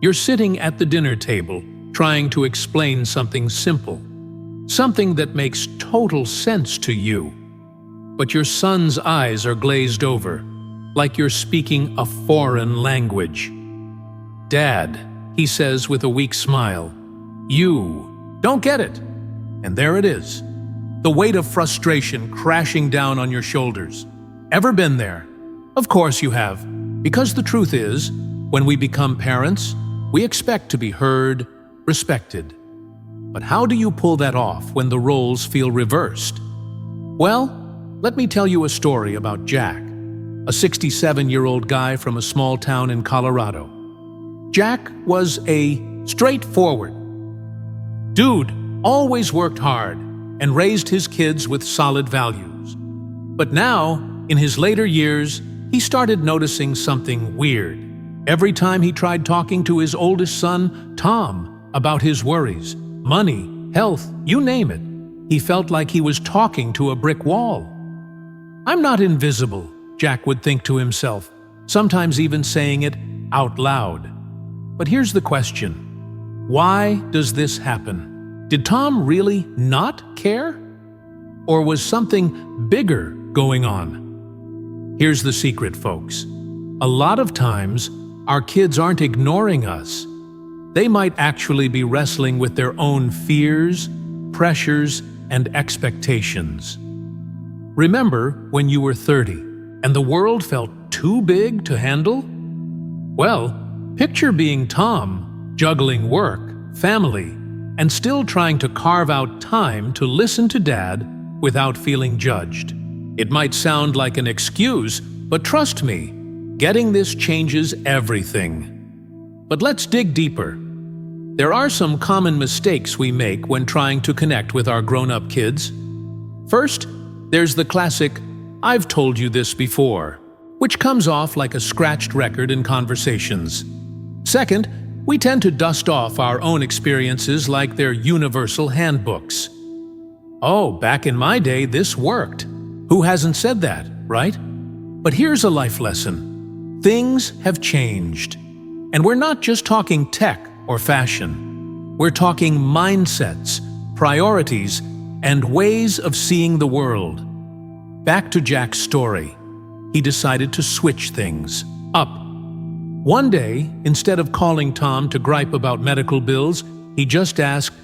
You're sitting at the dinner table, trying to explain something simple, something that makes total sense to you. But your son's eyes are glazed over, like you're speaking a foreign language. "Dad," he says with a weak smile, "you don't get it." And there it is, the weight of frustration crashing down on your shoulders. Ever been there? Of course you have, because the truth is, when we become parents, we expect to be heard, respected. But how do you pull that off when the roles feel reversed? Well, let me tell you a story about Jack, a 67-year-old guy from a small town in Colorado. Jack was a straightforward dude, always worked hard, and raised his kids with solid values. But now, in his later years, he started noticing something weird. Every time he tried talking to his oldest son, Tom, about his worries, money, health, you name it, he felt like he was talking to a brick wall. "I'm not invisible," Jack would think to himself, sometimes even saying it out loud. But here's the question: why does this happen? Did Tom really not care? Or was something bigger going on? Here's the secret, folks. A lot of times, our kids aren't ignoring us. They might actually be wrestling with their own fears, pressures, and expectations. Remember when you were 30 and the world felt too big to handle? Well, picture being Tom, juggling work, family, and still trying to carve out time to listen to Dad without feeling judged. It might sound like an excuse, but trust me, getting this changes everything. But let's dig deeper. There are some common mistakes we make when trying to connect with our grown-up kids. First, there's the classic, "I've told you this before," which comes off like a scratched record in conversations. Second, we tend to dust off our own experiences like they're universal handbooks. "Oh, back in my day, this worked." Who hasn't said that, right? But here's a life lesson. Things have changed. And we're not just talking tech or fashion. We're talking mindsets, priorities, and ways of seeing the world. Back to Jack's story. He decided to switch things up. One day, instead of calling Tom to gripe about medical bills, he just asked,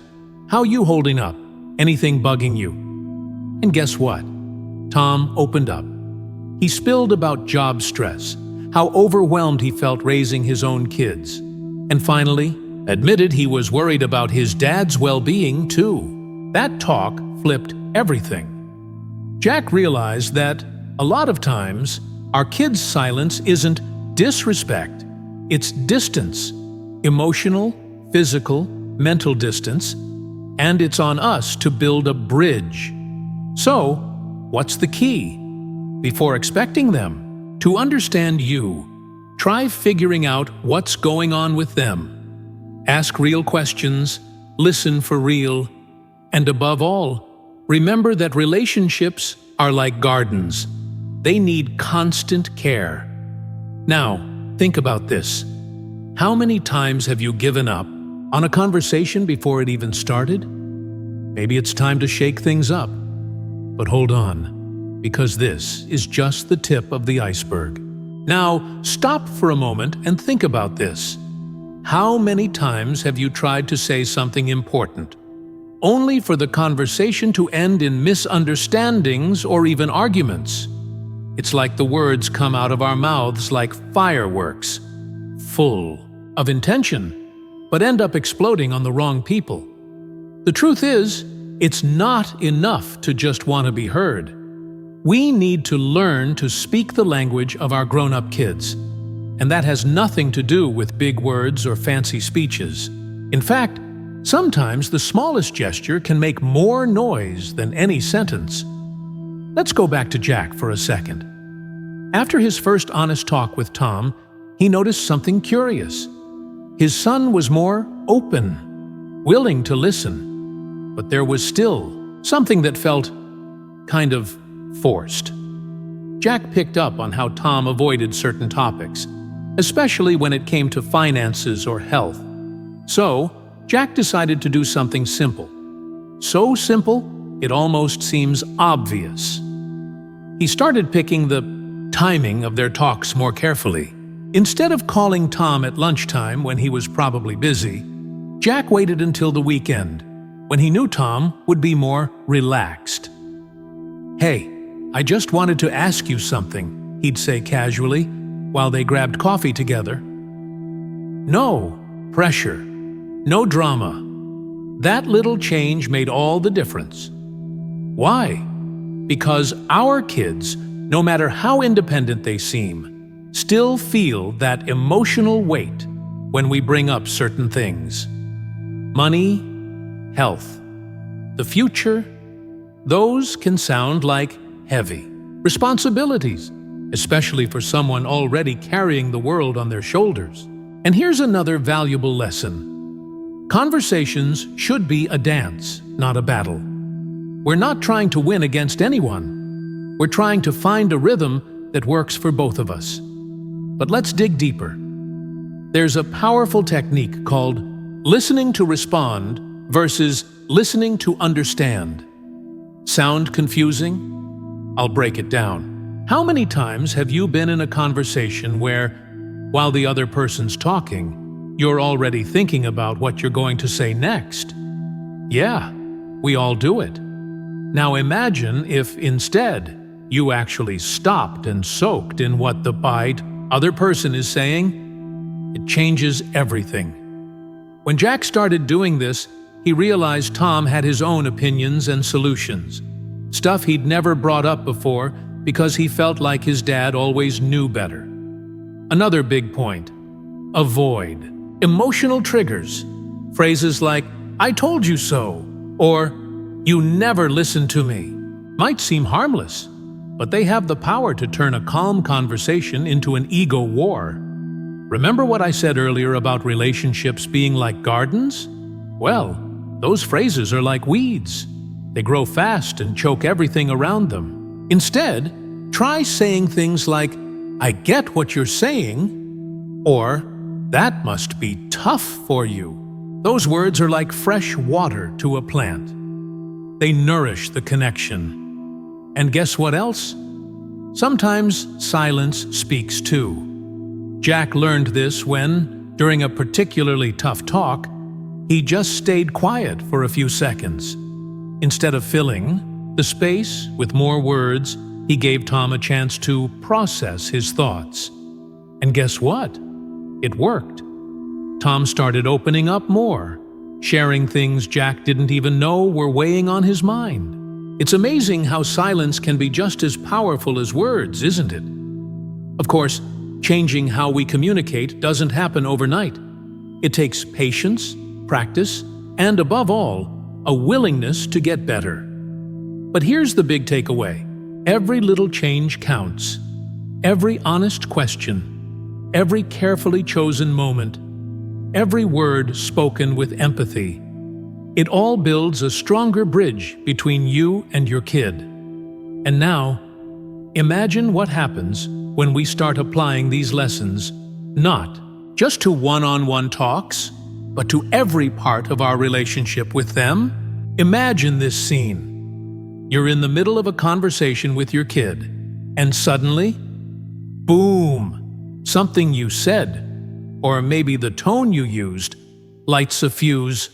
"How you holding up? Anything bugging you?" And guess what? Tom opened up. He spilled about job stress, how overwhelmed he felt raising his own kids, and finally admitted he was worried about his dad's well-being too. That talk flipped everything. Jack realized that, a lot of times, our kids' silence isn't disrespect, it's distance, emotional, physical, mental distance, and it's on us to build a bridge. So, what's the key? Before expecting them to understand you, try figuring out what's going on with them. Ask real questions, listen for real, and above all, remember that relationships are like gardens. They need constant care. Now, think about this. How many times have you given up on a conversation before it even started? Maybe it's time to shake things up. But hold on, because this is just the tip of the iceberg. Now, stop for a moment and think about this. How many times have you tried to say something important, only for the conversation to end in misunderstandings or even arguments? It's like the words come out of our mouths like fireworks, full of intention, but end up exploding on the wrong people. The truth is, it's not enough to just want to be heard. We need to learn to speak the language of our grown-up kids, and that has nothing to do with big words or fancy speeches. In fact, sometimes the smallest gesture can make more noise than any sentence. Let's go back to Jack for a second. After his first honest talk with Tom, he noticed something curious. His son was more open, willing to listen, but there was still something that felt kind of forced. Jack picked up on how Tom avoided certain topics. especially when it came to finances or health. So, Jack decided to do something simple. So simple, it almost seems obvious. He started picking the timing of their talks more carefully. Instead of calling Tom at lunchtime when he was probably busy, Jack waited until the weekend, when he knew Tom would be more relaxed. "Hey, I just wanted to ask you something," he'd say casually, while they grabbed coffee together. No pressure, no drama. That little change made all the difference. Why? Because our kids, no matter how independent they seem, still feel that emotional weight when we bring up certain things. Money, health, the future, those can sound like heavy responsibilities, especially for someone already carrying the world on their shoulders. And here's another valuable lesson. Conversations should be a dance, not a battle. We're not trying to win against anyone. We're trying to find a rhythm that works for both of us. But let's dig deeper. There's a powerful technique called listening to respond versus listening to understand. Sound confusing? I'll break it down. How many times have you been in a conversation where, while the other person's talking, you're already thinking about what you're going to say next? Yeah, we all do it. Now imagine if instead you actually stopped and soaked in what the other person is saying. It changes everything. When Jack started doing this, he realized Tom had his own opinions and solutions, stuff he'd never brought up before because he felt like his dad always knew better. Another big point: avoid emotional triggers. Phrases like, "I told you so," or "You never listen to me," might seem harmless, but they have the power to turn a calm conversation into an ego war. Remember what I said earlier about relationships being like gardens? Well, those phrases are like weeds. They grow fast and choke everything around them. Instead, try saying things like, "I get what you're saying," or "That must be tough for you." Those words are like fresh water to a plant. They nourish the connection. And guess what else? Sometimes silence speaks too. Jack learned this when, during a particularly tough talk, he just stayed quiet for a few seconds. Instead of filling the space with more words, he gave Tom a chance to process his thoughts. And guess what? It worked. Tom started opening up more, sharing things Jack didn't even know were weighing on his mind. It's amazing how silence can be just as powerful as words, isn't it? Of course, changing how we communicate doesn't happen overnight. It takes patience, practice, and above all, a willingness to get better. But here's the big takeaway. Every little change counts. Every honest question, every carefully chosen moment, every word spoken with empathy. It all builds a stronger bridge between you and your kid. And now, imagine what happens when we start applying these lessons, not just to one-on-one talks, but to every part of our relationship with them. Imagine this scene. You're in the middle of a conversation with your kid, and suddenly, boom, something you said, or maybe the tone you used, lights a fuse.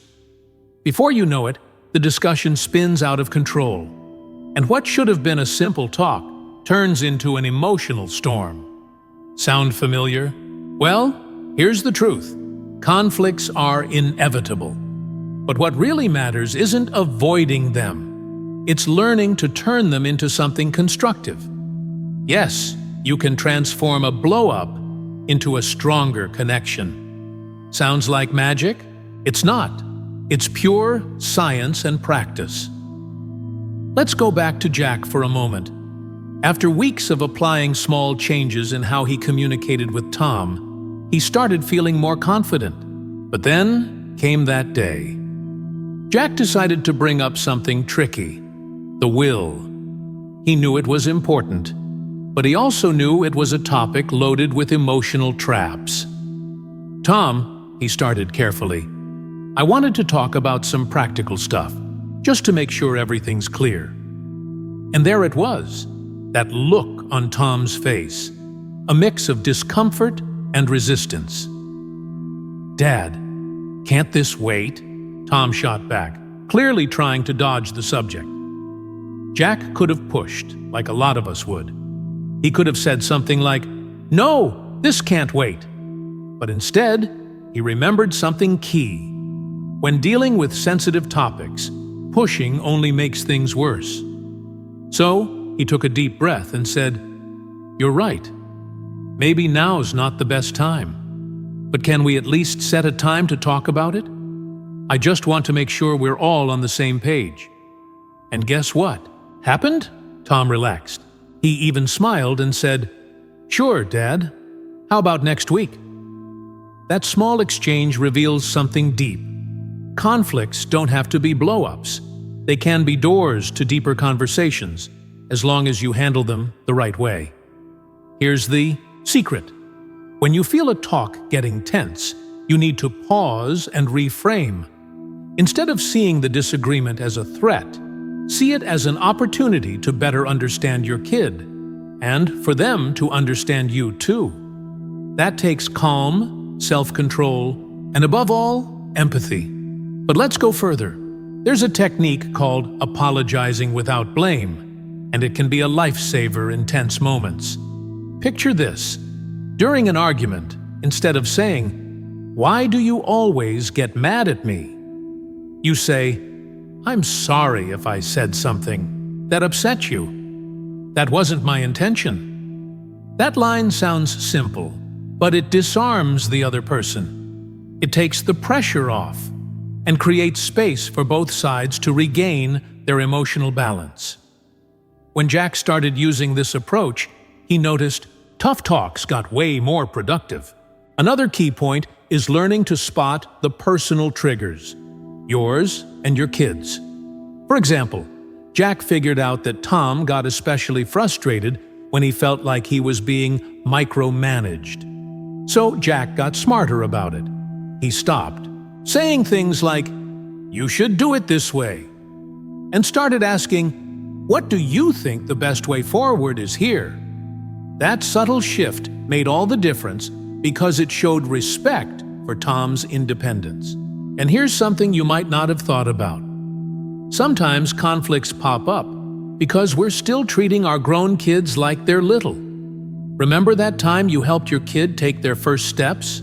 Before you know it, the discussion spins out of control, and what should have been a simple talk turns into an emotional storm. Sound familiar? Well, here's the truth. Conflicts are inevitable. But what really matters isn't avoiding them. It's learning to turn them into something constructive. Yes, you can transform a blow-up into a stronger connection. Sounds like magic? It's not. It's pure science and practice. Let's go back to Jack for a moment. After weeks of applying small changes in how he communicated with Tom, he started feeling more confident. But then came that day. Jack decided to bring up something tricky: the will. He knew it was important. but he also knew it was a topic loaded with emotional traps. "Tom," he started carefully, "I wanted to talk about some practical stuff, just to make sure everything's clear." And there it was, that look on Tom's face, a mix of discomfort and resistance. "Dad, can't this wait?" Tom shot back, clearly trying to dodge the subject. Jack could have pushed, like a lot of us would. He could have said something like, "No, this can't wait." But instead, he remembered something key. When dealing with sensitive topics, pushing only makes things worse. So, he took a deep breath and said, "You're right. Maybe now's not the best time. But can we at least set a time to talk about it? I just want to make sure we're all on the same page." And guess what? Happened? Tom relaxed. He even smiled and said, "Sure, Dad. How about next week?" That small exchange reveals something deep. Conflicts don't have to be blow-ups. They can be doors to deeper conversations, as long as you handle them the right way. Here's the secret. When you feel a talk getting tense, you need to pause and reframe. Instead of seeing the disagreement as a threat, see it as an opportunity to better understand your kid, and for them to understand you too. That takes calm, self-control, and above all, empathy. But let's go further. There's a technique called apologizing without blame, and it can be a lifesaver in tense moments. Picture this. During an argument, instead of saying, "Why do you always get mad at me?" you say, "I'm sorry if I said something that upset you. That wasn't my intention." That line sounds simple, but it disarms the other person. It takes the pressure off and creates space for both sides to regain their emotional balance. When Jack started using this approach, he noticed tough talks got way more productive. Another key point is learning to spot the personal triggers, yours and your kids. For example, Jack figured out that Tom got especially frustrated when he felt like he was being micromanaged. So Jack got smarter about it. He stopped, saying things like, "You should do it this way," and started asking, "What do you think the best way forward is here?" That subtle shift made all the difference because it showed respect for Tom's independence. And here's something you might not have thought about. Sometimes conflicts pop up because we're still treating our grown kids like they're little. Remember that time you helped your kid take their first steps?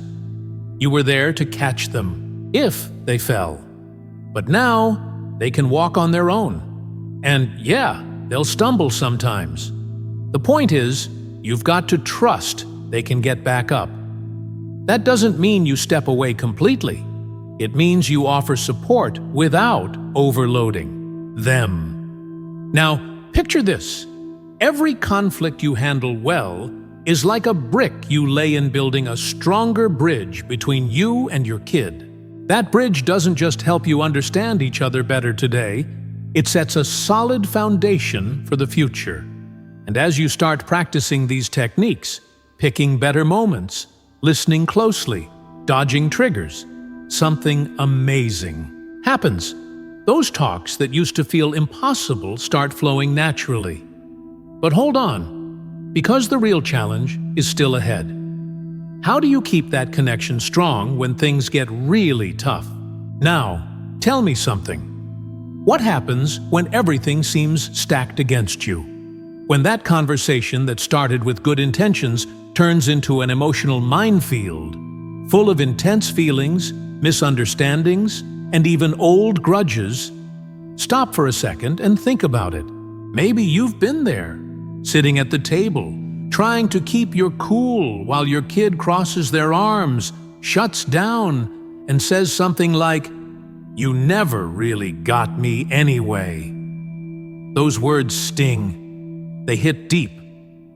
You were there to catch them, if they fell. But now, they can walk on their own. And yeah, they'll stumble sometimes. The point is, you've got to trust they can get back up. That doesn't mean you step away completely. It means you offer support without overloading them. Now, picture this. Every conflict you handle well is like a brick you lay in building a stronger bridge between you and your kid. That bridge doesn't just help you understand each other better today, it sets a solid foundation for the future. And as you start practicing these techniques, picking better moments, listening closely, dodging triggers, something amazing happens. Those talks that used to feel impossible start flowing naturally. But hold on, because the real challenge is still ahead. How do you keep that connection strong when things get really tough? Now, tell me something. What happens when everything seems stacked against you? When that conversation that started with good intentions turns into an emotional minefield, full of intense feelings, misunderstandings, and even old grudges? Stop for a second and think about it. Maybe you've been there, sitting at the table, trying to keep your cool while your kid crosses their arms, shuts down, and says something like, "You never really got me anyway." Those words sting. They hit deep,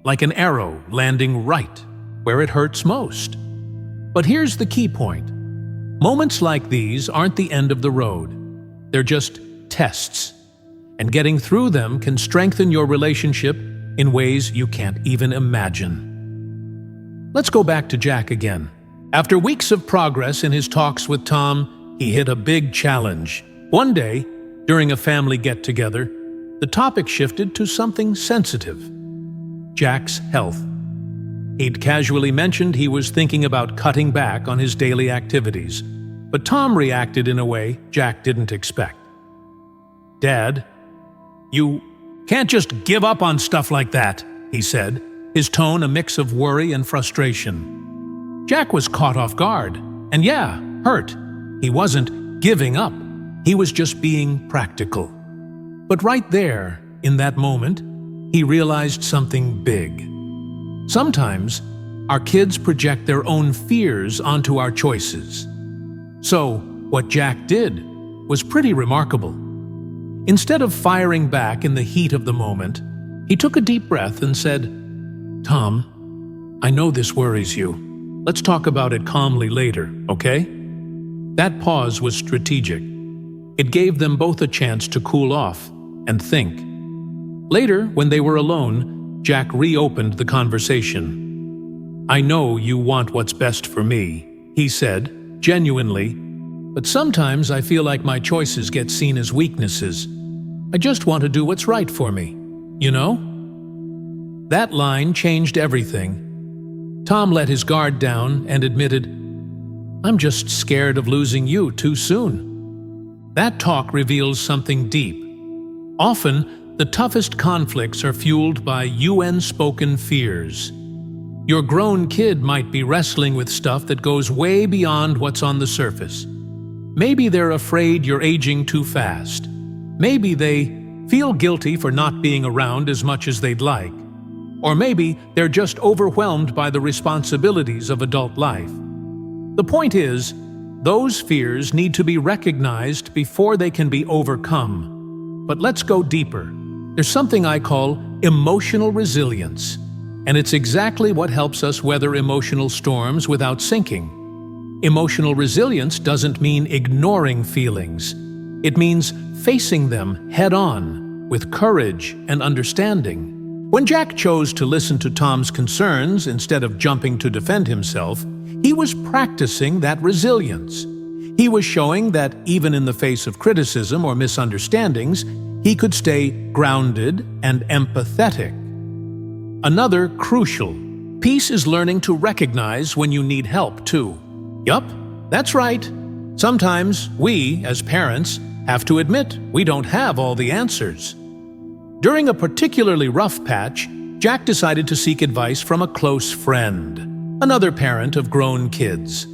like an arrow landing right where it hurts most. But here's the key point. Moments like these aren't the end of the road. They're just tests. And getting through them can strengthen your relationship in ways you can't even imagine. Let's go back to Jack again. After weeks of progress in his talks with Tom, he hit a big challenge. One day, during a family get-together, the topic shifted to something sensitive: Jack's health. He'd casually mentioned he was thinking about cutting back on his daily activities, but Tom reacted in a way Jack didn't expect. "Dad, you can't just give up on stuff like that," he said, his tone a mix of worry and frustration. Jack was caught off guard, and hurt. He wasn't giving up. He was just being practical. But right there, in that moment, he realized something big. Sometimes, our kids project their own fears onto our choices. So, what Jack did was pretty remarkable. Instead of firing back in the heat of the moment, he took a deep breath and said, "Tom, I know this worries you. Let's talk about it calmly later, okay?" That pause was strategic. It gave them both a chance to cool off and think. Later, when they were alone, Jack reopened the conversation. "I know you want what's best for me," he said, genuinely, "but sometimes I feel like my choices get seen as weaknesses. I just want to do what's right for me, you know?" That line changed everything. Tom let his guard down and admitted, "I'm just scared of losing you too soon." That talk reveals something deep. Often, the toughest conflicts are fueled by UN-spoken fears. Your grown kid might be wrestling with stuff that goes way beyond what's on the surface. Maybe they're afraid you're aging too fast. Maybe they feel guilty for not being around as much as they'd like. Or maybe they're just overwhelmed by the responsibilities of adult life. The point is, those fears need to be recognized before they can be overcome. But let's go deeper. There's something I call emotional resilience, and it's exactly what helps us weather emotional storms without sinking. Emotional resilience doesn't mean ignoring feelings. It means facing them head-on, with courage and understanding. When Jack chose to listen to Tom's concerns instead of jumping to defend himself, he was practicing that resilience. He was showing that even in the face of criticism or misunderstandings, he could stay grounded and empathetic. Another crucial piece is learning to recognize when you need help, too. Yup, that's right. Sometimes we, as parents, have to admit we don't have all the answers. During a particularly rough patch, Jack decided to seek advice from a close friend, another parent of grown kids.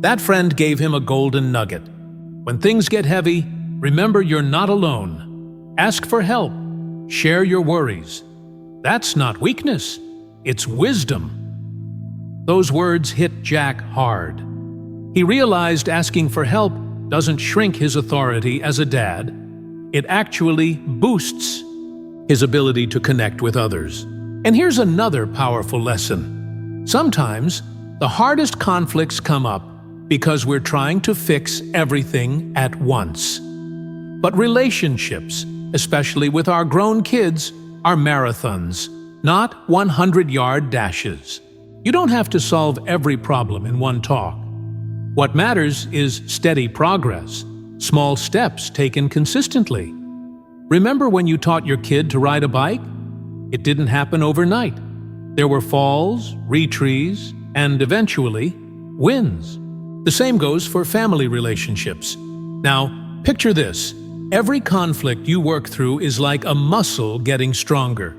That friend gave him a golden nugget. When things get heavy, remember you're not alone. Ask for help. Share your worries. That's not weakness. It's wisdom. Those words hit Jack hard. He realized asking for help doesn't shrink his authority as a dad. It actually boosts his ability to connect with others. And here's another powerful lesson. Sometimes, the hardest conflicts come up because we're trying to fix everything at once. But relationships, especially with our grown kids, are marathons, not 100-yard dashes. You don't have to solve every problem in one talk. What matters is steady progress, small steps taken consistently. Remember when you taught your kid to ride a bike? It didn't happen overnight. There were falls, retrees, and eventually, wins. The same goes for family relationships. Now, picture this. Every conflict you work through is like a muscle getting stronger.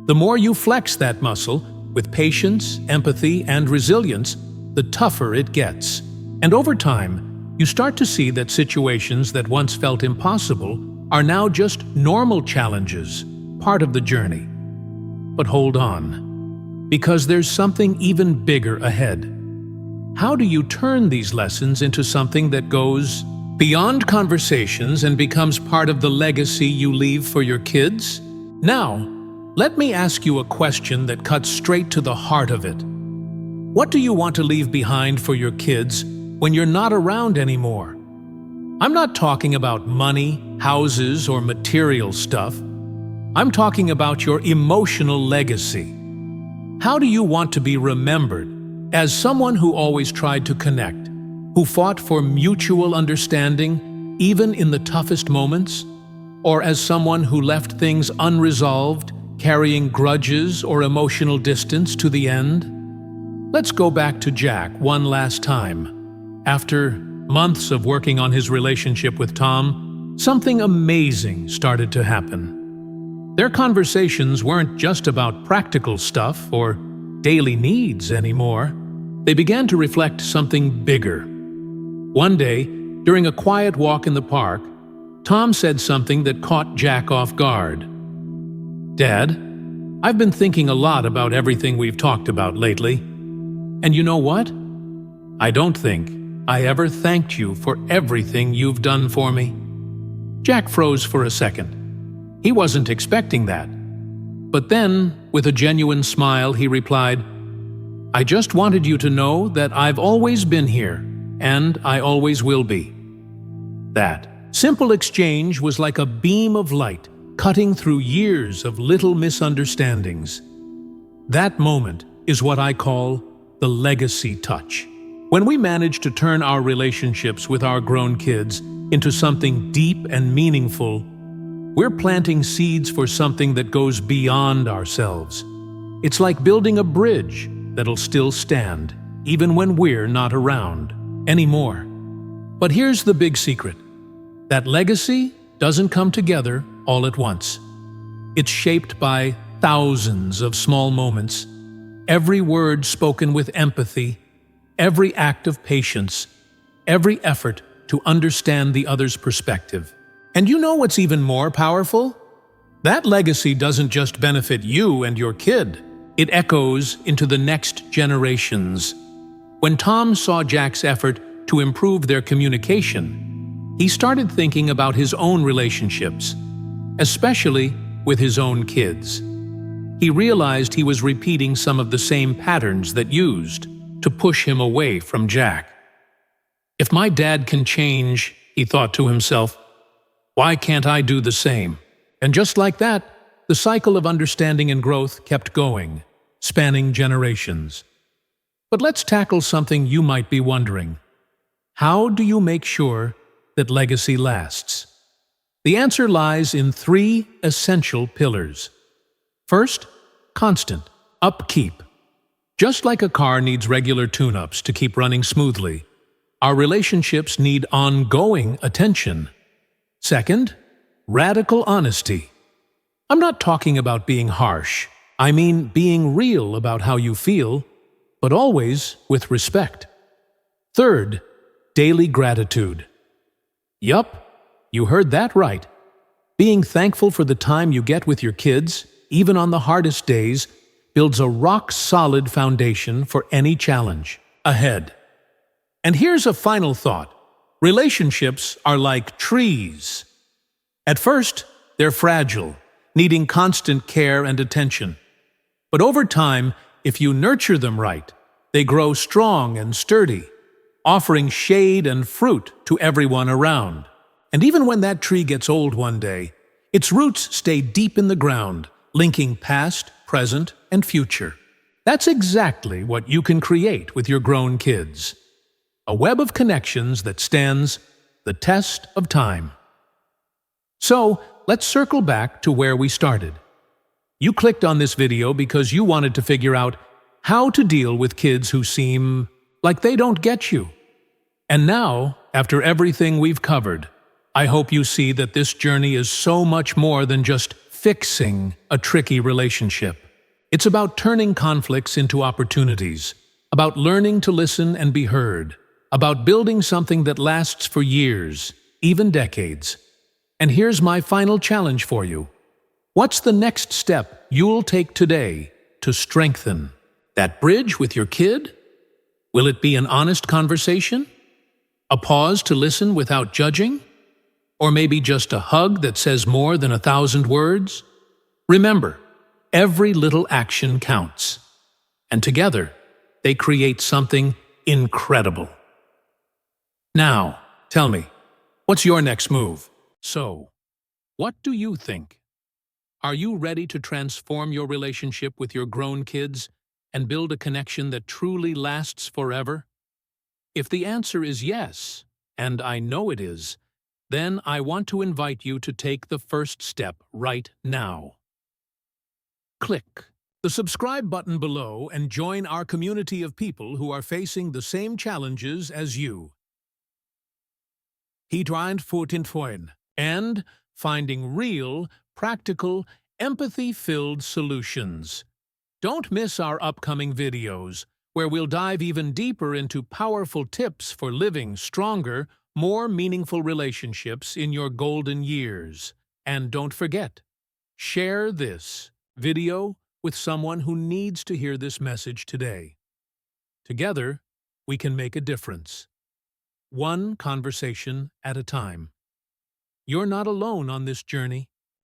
The more you flex that muscle, with patience, empathy, and resilience, the tougher it gets. And over time, you start to see that situations that once felt impossible are now just normal challenges, part of the journey. But hold on, because there's something even bigger ahead. How do you turn these lessons into something that goes beyond conversations and becomes part of the legacy you leave for your kids? Now, let me ask you a question that cuts straight to the heart of it. What do you want to leave behind for your kids when you're not around anymore? I'm not talking about money, houses, or material stuff. I'm talking about your emotional legacy. How do you want to be remembered? As someone who always tried to connect, who fought for mutual understanding even in the toughest moments? Or as someone who left things unresolved, carrying grudges or emotional distance to the end? Let's go back to Jack one last time. After months of working on his relationship with Tom, something amazing started to happen. Their conversations weren't just about practical stuff or daily needs anymore. They began to reflect something bigger. One day, during a quiet walk in the park, Tom said something that caught Jack off guard. "Dad, I've been thinking a lot about everything we've talked about lately. And you know what? I don't think I ever thanked you for everything you've done for me." Jack froze for a second. He wasn't expecting that. But then, with a genuine smile, he replied, "I just wanted you to know that I've always been here, and I always will be." That simple exchange was like a beam of light cutting through years of little misunderstandings. That moment is what I call the legacy touch. When we manage to turn our relationships with our grown kids into something deep and meaningful, we're planting seeds for something that goes beyond ourselves. It's like building a bridge that'll still stand, even when we're not around anymore. But here's the big secret. That legacy doesn't come together all at once. It's shaped by thousands of small moments, every word spoken with empathy, every act of patience, every effort to understand the other's perspective. And you know what's even more powerful? That legacy doesn't just benefit you and your kid. It echoes into the next generations. When Tom saw Jack's effort to improve their communication, he started thinking about his own relationships, especially with his own kids. He realized he was repeating some of the same patterns that used to push him away from Jack. If my dad can change, he thought to himself, why can't I do the same? And just like that, the cycle of understanding and growth kept going, spanning generations. But let's tackle something you might be wondering. How do you make sure that legacy lasts? The answer lies in 3 essential pillars. First, constant upkeep. Just like a car needs regular tune-ups to keep running smoothly, our relationships need ongoing attention. Second, radical honesty. I'm not talking about being harsh. I mean being real about how you feel, but always with respect. Third, daily gratitude. Yup, you heard that right. Being thankful for the time you get with your kids, even on the hardest days, builds a rock-solid foundation for any challenge ahead. And here's a final thought. Relationships are like trees. At first, they're fragile, needing constant care and attention. But over time, if you nurture them right, they grow strong and sturdy, offering shade and fruit to everyone around. And even when that tree gets old one day, its roots stay deep in the ground, linking past, present, and future. That's exactly what you can create with your grown kids. A web of connections that stands the test of time. So, let's circle back to where we started. You clicked on this video because you wanted to figure out how to deal with kids who seem like they don't get you. And now, after everything we've covered, I hope you see that this journey is so much more than just fixing a tricky relationship. It's about turning conflicts into opportunities, about learning to listen and be heard, about building something that lasts for years, even decades. And here's my final challenge for you. What's the next step you'll take today to strengthen that bridge with your kid? Will it be an honest conversation? A pause to listen without judging? Or maybe just a hug that says more than 1,000 words? Remember, every little action counts. And together, they create something incredible. Now, tell me, what's your next move? So, what do you think? Are you ready to transform your relationship with your grown kids and build a connection that truly lasts forever? If the answer is yes, and I know it is, then I want to invite you to take the first step right now. Click the subscribe button below and join our community of people who are facing the same challenges as you. And finding real, practical, empathy-filled solutions. Don't miss our upcoming videos, where we'll dive even deeper into powerful tips for living stronger, more meaningful relationships in your golden years. And don't forget, share this video with someone who needs to hear this message today. Together, we can make a difference. One conversation at a time. You're not alone on this journey.